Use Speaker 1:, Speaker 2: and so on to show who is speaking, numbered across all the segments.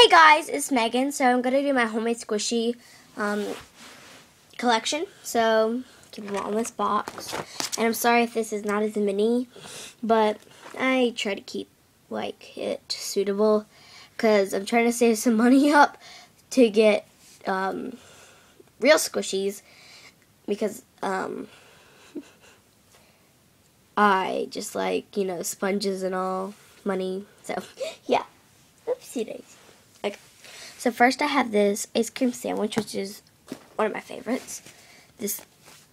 Speaker 1: Hey guys, it's Megan. So I'm gonna do my homemade squishy collection. So keep them all in this box. And I'm sorry if this is not as many, but I try to keep it suitable because I'm trying to save some money up to get real squishies because I just like sponges and all money. So yeah, oopsie daisy. Okay. So first I have this ice cream sandwich, which is one of my favorites. This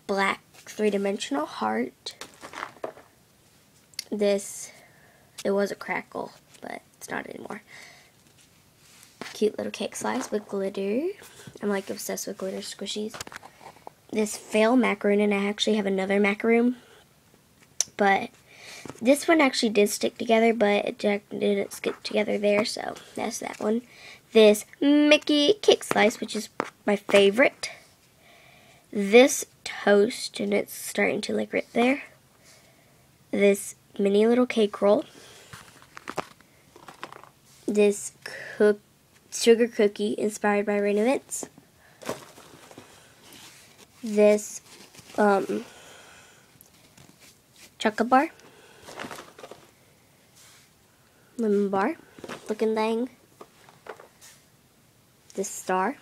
Speaker 1: black three-dimensional heart. This, it was a crackle, but it's not anymore. Cute little cake slice with glitter. I'm like obsessed with glitter squishies. This fail macaroon, and I actually have another macaroon. But this one actually did stick together, but it didn't stick together there, so that's that one. This Mickey cake slice, which is my favorite. This toast, and it's starting to rip there. This mini little cake roll. This sugar cookie inspired by Rain Events. This chocolate bar. Lemon bar looking thing. This star.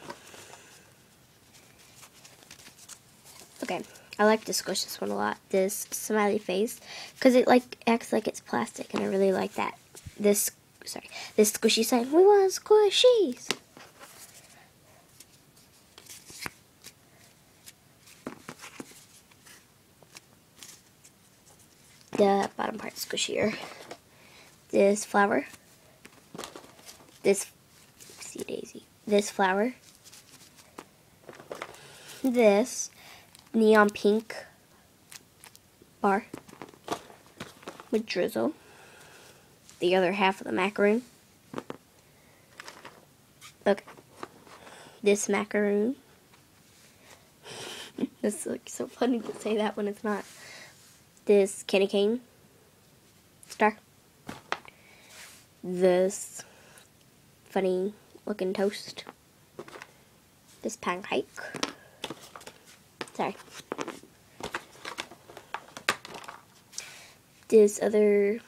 Speaker 1: Okay, I like to squish this one a lot. This smiley face, because it acts like it's plastic, and I really like that. This squishy sign. We want squishies. The bottom part squishier. This flower. This oopsie daisy. This flower. This neon pink bar with drizzle. The other half of the macaroon. Look. This macaroon. This looks so funny to say that when it's not. This candy cane star. This funny looking toast. This pancake. Sorry. This other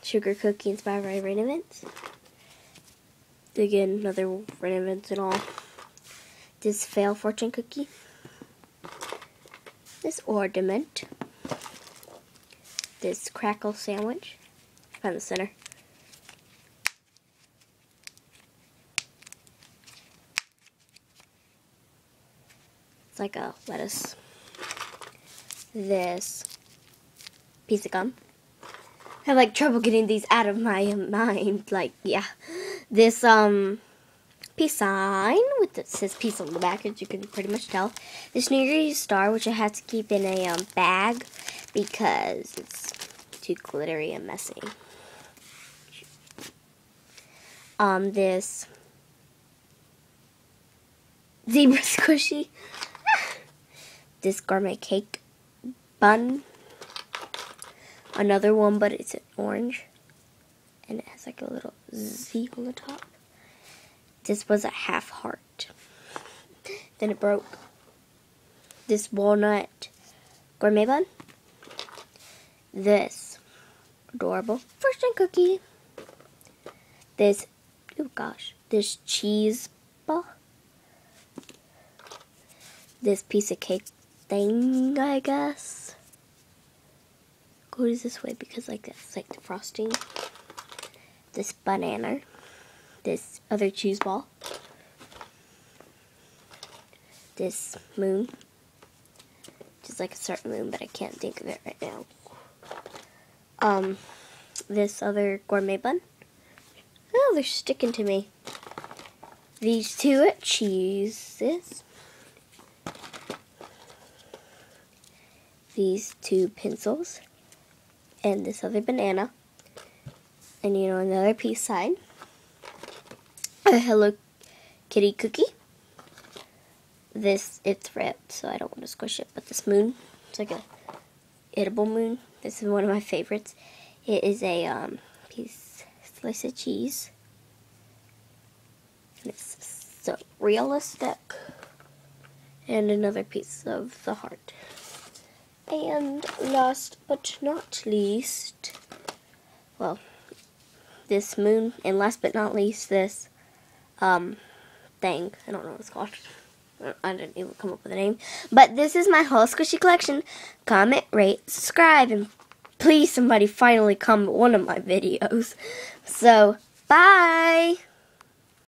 Speaker 1: sugar cookie inspired by Rain Events. Again, another Rain Events and all. This fail fortune cookie. This ornament. This crackle sandwich. Find the center. It's like a lettuce. This piece of gum. I have trouble getting these out of my mind. Yeah. This peace sign with it says peace on the back, as you can pretty much tell. This New Year's star, which I had to keep in a bag because it's too glittery and messy. This zebra squishy. This gourmet cake bun. Another one, but it's an orange. And it has a little Z on the top. This was a half heart. Then it broke. This walnut gourmet bun. This adorable fortune cookie. This, oh gosh, this cheese ball. This piece of cake thing, I guess. Goes this way because that's the frosting. This banana. This other cheese ball. This moon. Just a certain moon, but I can't think of it right now. This other gourmet bun. Oh, they're sticking to me. These two cheeses. These two pencils. And this other banana. And another peace sign. A Hello Kitty cookie. It's ripped, so I don't want to squish it. But this moon, it's like a edible moon. This is one of my favorites. It is a slice of cheese. It's so realistic. And another piece of the heart. And last but not least, well, this moon. And last but not least, this thing. I don't know what it's called. I didn't even come up with a name. But this is my whole squishy collection. Comment, rate, subscribe, and please somebody finally comment one of my videos. So, bye!